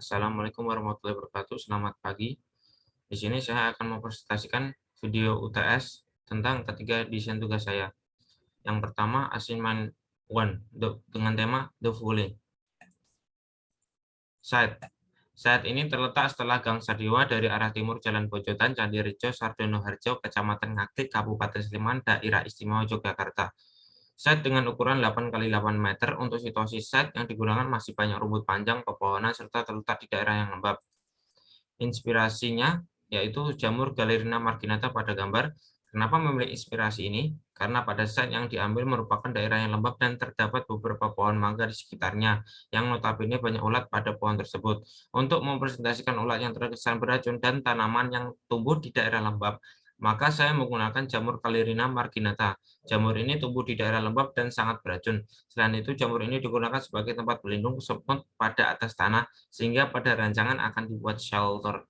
Assalamualaikum warahmatullahi wabarakatuh. Selamat pagi. Di sini saya akan mempresentasikan video UTS tentang ketiga desain tugas saya. Yang pertama, assignment 1 dengan tema The Following. Site ini terletak setelah Gang Sardiwa dari arah timur Jalan Bojotan, Candirejo, Sardono Harjo, Kecamatan Ngaglik, Kabupaten Sleman, Daerah Istimewa Yogyakarta. Site dengan ukuran 8 x 8 meter. Untuk situasi site yang digunakan masih banyak rumput panjang, pepohonan, serta terletak di daerah yang lembab. Inspirasinya yaitu jamur Galerina marginata pada gambar. Kenapa memilih inspirasi ini? Karena pada site yang diambil merupakan daerah yang lembab dan terdapat beberapa pohon mangga di sekitarnya, yang notabene banyak ulat pada pohon tersebut. Untuk mempresentasikan ulat yang terkesan beracun dan tanaman yang tumbuh di daerah lembab, maka saya menggunakan jamur Galerina marginata. Jamur ini tumbuh di daerah lembab dan sangat beracun. Selain itu, jamur ini digunakan sebagai tempat berlindung semut pada atas tanah, sehingga pada rancangan akan dibuat shelter.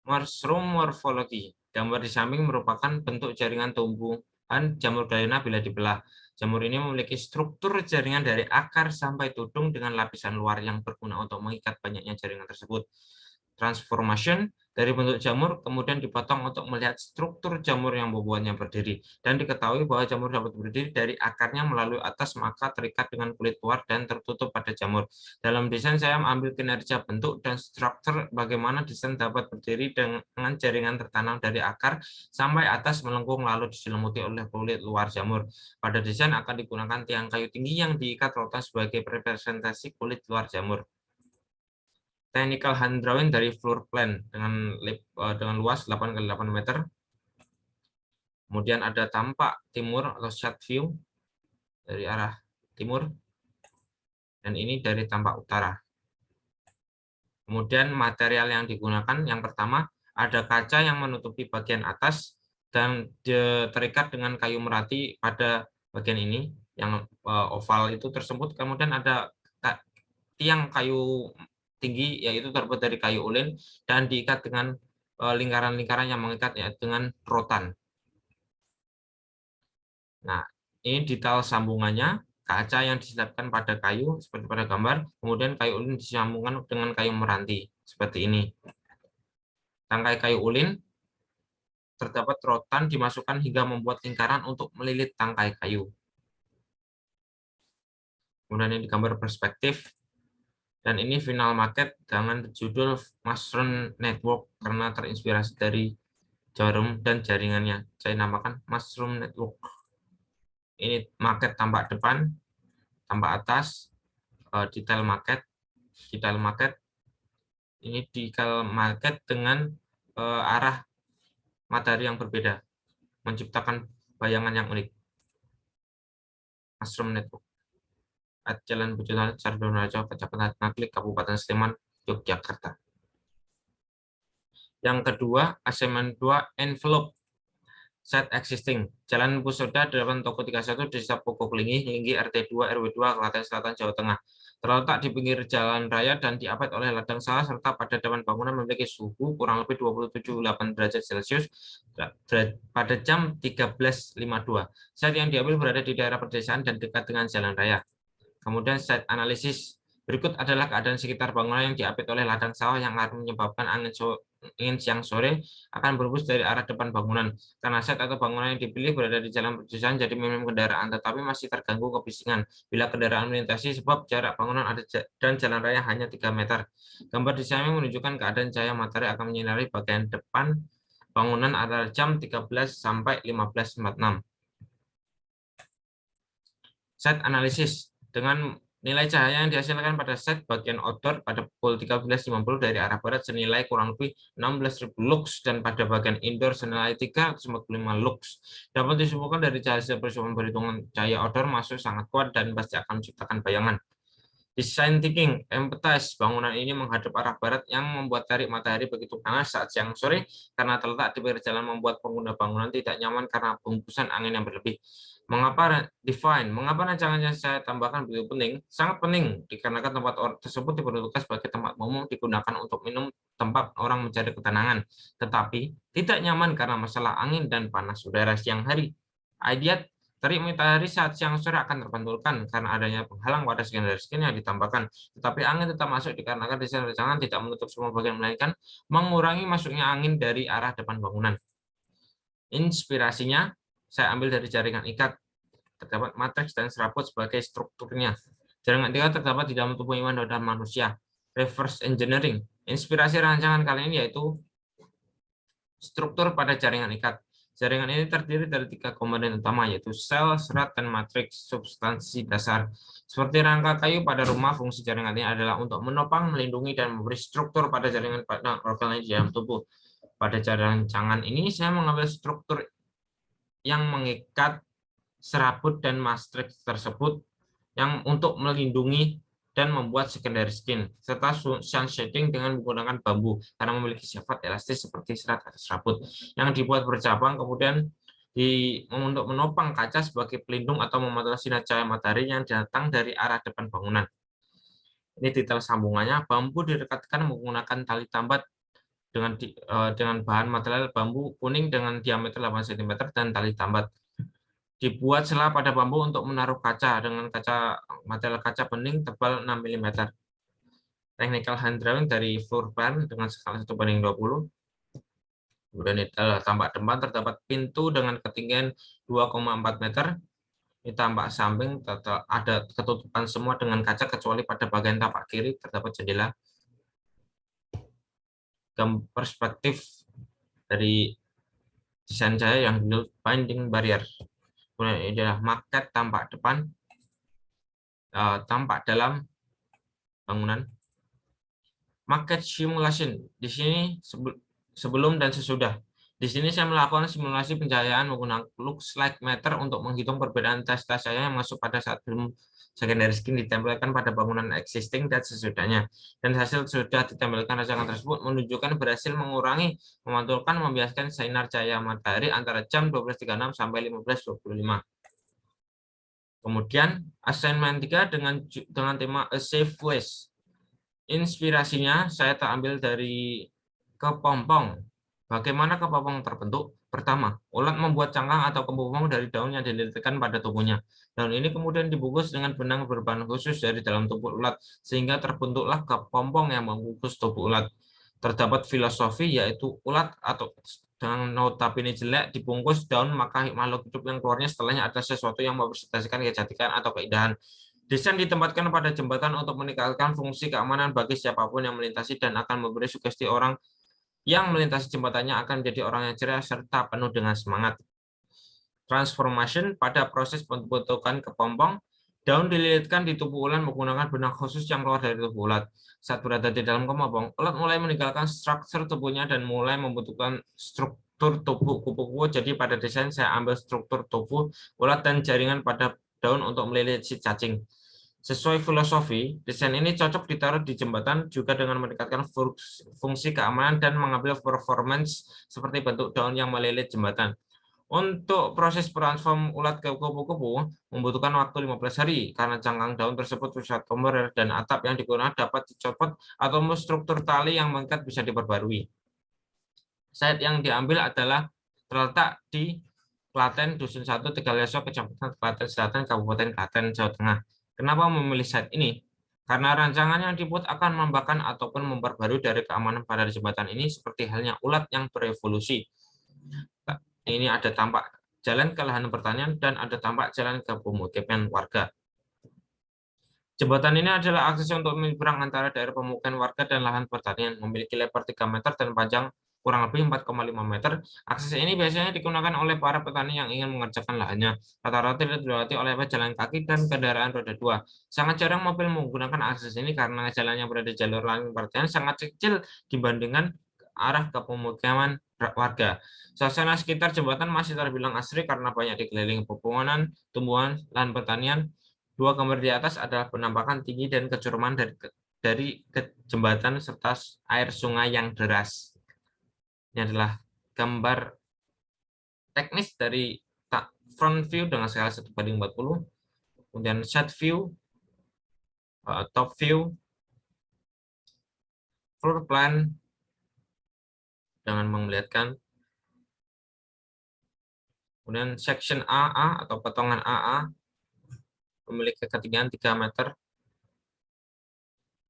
Mushroom morphology. Gambar di samping merupakan bentuk jaringan tumbuhan jamur Galerina bila dibelah. Jamur ini memiliki struktur jaringan dari akar sampai tudung dengan lapisan luar yang berguna untuk mengikat banyaknya jaringan tersebut. Transformation dari bentuk jamur kemudian dipotong untuk melihat struktur jamur yang membuatnya berdiri, dan diketahui bahwa jamur dapat berdiri dari akarnya melalui atas, maka terikat dengan kulit luar dan tertutup pada jamur. Dalam desain saya mengambil kinerja bentuk dan struktur bagaimana desain dapat berdiri dengan jaringan tertanam dari akar sampai atas melengkung lalu diselimuti oleh kulit luar jamur. Pada desain akan digunakan tiang kayu tinggi yang diikat rotan sebagai representasi kulit luar jamur. Technical hand drawing dari floor plan dengan luas 8 x 8 meter. Kemudian ada tampak timur atau shot view dari arah timur, dan ini dari tampak utara. Kemudian material yang digunakan, yang pertama ada kaca yang menutupi bagian atas dan terikat dengan kayu merati pada bagian ini yang oval itu tersebut. Kemudian ada tiang kayu tinggi yaitu terbuat dari kayu ulin dan diikat dengan lingkaran-lingkaran yang mengikat dengan rotan. Nah, ini detail sambungannya, kaca yang diselipkan pada kayu seperti pada gambar, kemudian kayu ulin disambungkan dengan kayu meranti seperti ini. Tangkai kayu ulin terdapat rotan dimasukkan hingga membuat lingkaran untuk melilit tangkai kayu. Kemudian ini gambar perspektif. Dan ini final maket dengan judul Mushroom Network karena terinspirasi dari jarum dan jaringannya. Saya namakan Mushroom Network. Ini maket tampak depan, tampak atas, detail maket. Ini detail maket dengan arah matahari yang berbeda, menciptakan bayangan yang unik. Mushroom Network. Jalan Bojotan, Sardono Harjo, Kecamatan Ngaglik, Kabupaten Sleman, Yogyakarta. Yang kedua, assignment 2, envelope. Site existing. Jalan Pusoda, Depan Toko 31, Desa Pokoklingi, Linggi, RT 2, RW 2, Klaten Selatan, Jawa Tengah. Terletak di pinggir jalan raya dan diapit oleh ladang sawah, serta pada depan bangunan memiliki suhu kurang lebih 27,8 derajat Celcius pada jam 13.52. Site yang diambil berada di daerah pedesaan dan dekat dengan jalan raya. Kemudian site analisis. Berikut adalah keadaan sekitar bangunan yang diapit oleh ladang sawah yang akan menyebabkan angin siang sore akan berhembus dari arah depan bangunan. Karena site atau bangunan yang dipilih berada di jalan pedesaan, jadi minim kendaraan, tetapi masih terganggu kebisingan bila kendaraan melintasi sebab jarak bangunan dan jalan raya hanya 3 meter. Gambar di samping menunjukkan keadaan cahaya matahari akan menyinari bagian depan bangunan antara jam 13 sampai 15.46. Site analisis. Dengan nilai cahaya yang dihasilkan pada site bagian outdoor pada pukul 13.50 dari arah barat senilai kurang lebih 16.000 lux, dan pada bagian indoor senilai 345 lux. Dapat disimpulkan dari hasil perhitungan cahaya outdoor masuk sangat kuat dan pasti akan menciptakan bayangan. Design thinking, empathize. Bangunan ini menghadap arah barat yang membuat tarik matahari begitu panas saat siang sore karena terletak di pinggir jalan membuat pengguna bangunan tidak nyaman karena hembusan angin yang berlebih. Mengapa define? Mengapa rancangan yang saya tambahkan begitu penting? Sangat penting dikarenakan tempat tersebut diperuntukkan sebagai tempat umum digunakan untuk minum, tempat orang mencari ketenangan, tetapi tidak nyaman karena masalah angin dan panas udara siang hari. Ideat Terik matahari saat siang sore akan terpantulkan karena adanya penghalang pada skenario skin yang ditambahkan. Tetapi angin tetap masuk dikarenakan desain rancangan tidak menutup semua bagian, melainkan mengurangi masuknya angin dari arah depan bangunan. Inspirasinya saya ambil dari jaringan ikat. Terdapat matriks dan serabut sebagai strukturnya. Jaringan ikat terdapat di dalam tubuh hewan dan manusia. Reverse engineering. Inspirasi rancangan kali ini yaitu struktur pada jaringan ikat. Jaringan ini terdiri dari 3 komponen utama, yaitu sel, serat, dan matriks substansi dasar. Seperti rangka kayu pada rumah, fungsi jaringan ini adalah untuk menopang, melindungi, dan memberi struktur pada jaringan pada organ lain di dalam tubuh. Pada rancangan ini, saya mengambil struktur yang mengikat serabut dan matriks tersebut yang untuk melindungi dan membuat secondary skin, serta sun shading dengan menggunakan bambu karena memiliki sifat elastis seperti serat atau serabut yang dibuat bercabang, kemudian untuk menopang kaca sebagai pelindung atau memantau sinar cahaya matahari yang datang dari arah depan bangunan. Ini detail sambungannya. Bambu direkatkan menggunakan tali tambat dengan bahan material bambu kuning dengan diameter 8 cm dan tali tambat. Dibuat sela pada bambu untuk menaruh kaca dengan material kaca bening tebal 6 mm. Technical hand drawing dari floor plan dengan skala 1:20. Kemudian di tampak depan terdapat pintu dengan ketinggian 2,4 meter. Di tampak samping ada ketutupan semua dengan kaca kecuali pada bagian tampak kiri terdapat jendela. Perspektif dari desain saya yang binding barrier. Kemudian ini adalah maket tampak depan, tampak dalam bangunan. Market simulation di sini sebelum dan sesudah. Di sini saya melakukan simulasi pencahayaan menggunakan lux light meter untuk menghitung perbedaan intenstas cahaya yang masuk pada saat film secondary skin ditempelkan pada bangunan existing dan sesudahnya. Dan hasil sudah ditempelkan rancangan tersebut menunjukkan berhasil mengurangi, memantulkan, membiaskan sinar cahaya matahari antara jam 12.36 sampai 15.25. Kemudian assignment 3 dengan tema A Safe Place. Inspirasinya saya terambil dari kepompong. Bagaimana kepompong terbentuk? Pertama, ulat membuat cangkang atau kepompong dari daun yang dililitkan pada tubuhnya. Daun ini kemudian dibungkus dengan benang berbahan khusus dari dalam tubuh ulat, sehingga terbentuklah kepompong yang membungkus tubuh ulat. Terdapat filosofi yaitu ulat atau dengan notabene jelek dibungkus daun, maka makhluk hidup yang keluarnya setelahnya ada sesuatu yang mempresentasikan kecantikan atau keindahan. Desain ditempatkan pada jembatan untuk meningkatkan fungsi keamanan bagi siapapun yang melintasi dan akan memberi sugesti orang yang melintasi jembatannya akan menjadi orang yang ceria serta penuh dengan semangat. Transformation pada proses pembentukan kepompong, daun dililitkan di tubuh ulat menggunakan benang khusus yang keluar dari tubuh ulat. Saat berada di dalam kepompong, ulat mulai meninggalkan struktur tubuhnya dan mulai membentukkan struktur tubuh kupu-kupu. Jadi pada desain saya ambil struktur tubuh ulat dan jaringan pada daun untuk melilit si cacing. Sesuai filosofi, desain ini cocok ditaruh di jembatan juga dengan meningkatkan fungsi keamanan dan mengambil performance seperti bentuk daun yang melilit jembatan. Untuk proses transform ulat ke kupu-kupu membutuhkan waktu 15 hari karena cangkang daun tersebut bisa temperer dan atap yang digunakan dapat dicopot atau struktur tali yang mengikat bisa diperbarui. Site yang diambil adalah terletak di Klaten, Dusun 1, Tegalreso, Kecamatan Klaten Selatan, Kabupaten Klaten, Jawa Tengah. Kenapa memilih site ini? Karena rancangan yang dibuat akan membakar ataupun memperbarui dari keamanan pada jembatan ini seperti halnya ulat yang berevolusi. Ini ada tampak jalan ke lahan pertanian dan ada tampak jalan ke pemukiman warga. Jembatan ini adalah akses untuk menyeberang antara daerah pemukiman warga dan lahan pertanian, memiliki lebar 3 meter dan panjang kurang lebih 4,5 meter. Akses ini biasanya digunakan oleh para petani yang ingin mengerjakan lahannya. Rata-rata dilewati oleh pejalan kaki dan kendaraan roda 2. Sangat jarang mobil menggunakan akses ini karena jalan yang berada di jalur lahan pertanian sangat kecil dibandingkan arah ke pemukiman warga. Suasana sekitar jembatan masih terbilang asri karena banyak dikelilingi pepohonan, tumbuhan, lahan pertanian. Dua gambar di atas adalah penampakan tinggi dan kecuraman dari jembatan serta air sungai yang deras. Ini adalah gambar teknis dari front view dengan skala 1:40, kemudian side view, top view, floor plan, dengan memperlihatkan Kemudian section AA atau potongan AA memiliki ketinggian 3 meter,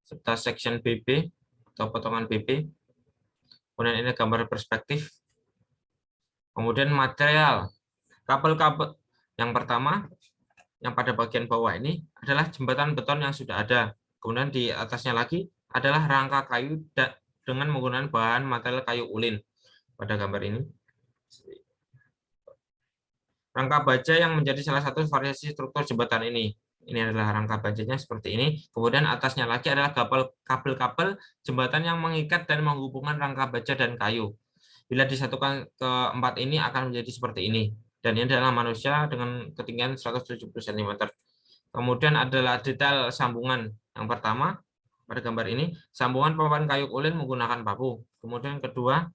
serta section BB atau potongan BB. Kemudian ini gambar perspektif. Kemudian material kabel-kabel yang pertama, yang pada bagian bawah ini adalah jembatan beton yang sudah ada. Kemudian di atasnya lagi adalah rangka kayu dengan menggunakan bahan material kayu ulin pada gambar ini. Rangka baja yang menjadi salah satu variasi struktur jembatan ini. Ini adalah rangka bajanya seperti ini. Kemudian atasnya lagi adalah kabel-kabel jembatan yang mengikat dan menghubungkan rangka baja dan kayu. Bila disatukan keempat ini akan menjadi seperti ini. Dan ini adalah manusia dengan ketinggian 170 cm. Kemudian adalah detail sambungan. Yang pertama, pada gambar ini, sambungan papan kayu ulin menggunakan paku. Kemudian kedua,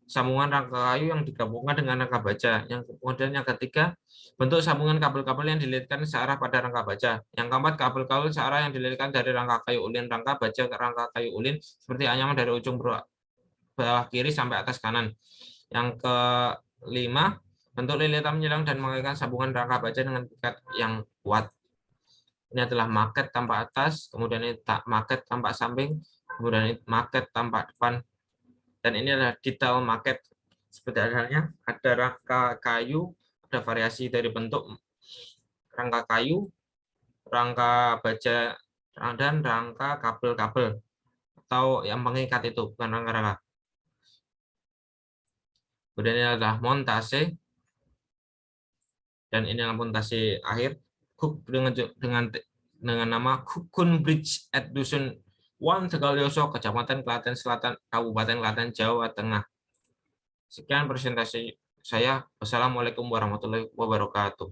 sambungan rangka kayu yang digabungkan dengan rangka baja. Kemudian yang ketiga, bentuk sambungan kabel-kabel yang dililitkan searah pada rangka baja. Yang keempat, kabel-kabel searah yang dililitkan dari rangka kayu ulin, rangka baja ke rangka kayu ulin seperti anyaman dari ujung bawah kiri sampai atas kanan. Yang kelima, bentuk lilitan menyelang dan mengikatkan sambungan rangka baja dengan pikat yang kuat. Ini adalah maket tampak atas, kemudian ini maket tampak samping, kemudian ini maket tampak depan. Dan ini adalah detail maket. Seperti halnya ada rangka kayu, ada variasi dari bentuk rangka kayu, rangka baja, dan rangka kabel-kabel atau yang mengikat itu, bukan rangka-rangka. Kemudian ini adalah montase, dan ini adalah montase akhir dengan nama Kukun Bridge at Dusun Wan Tegalyoso, Kecamatan Klaten Selatan, Kabupaten Klaten, Jawa Tengah. Sekian presentasi saya. Wassalamualaikum warahmatullahi wabarakatuh.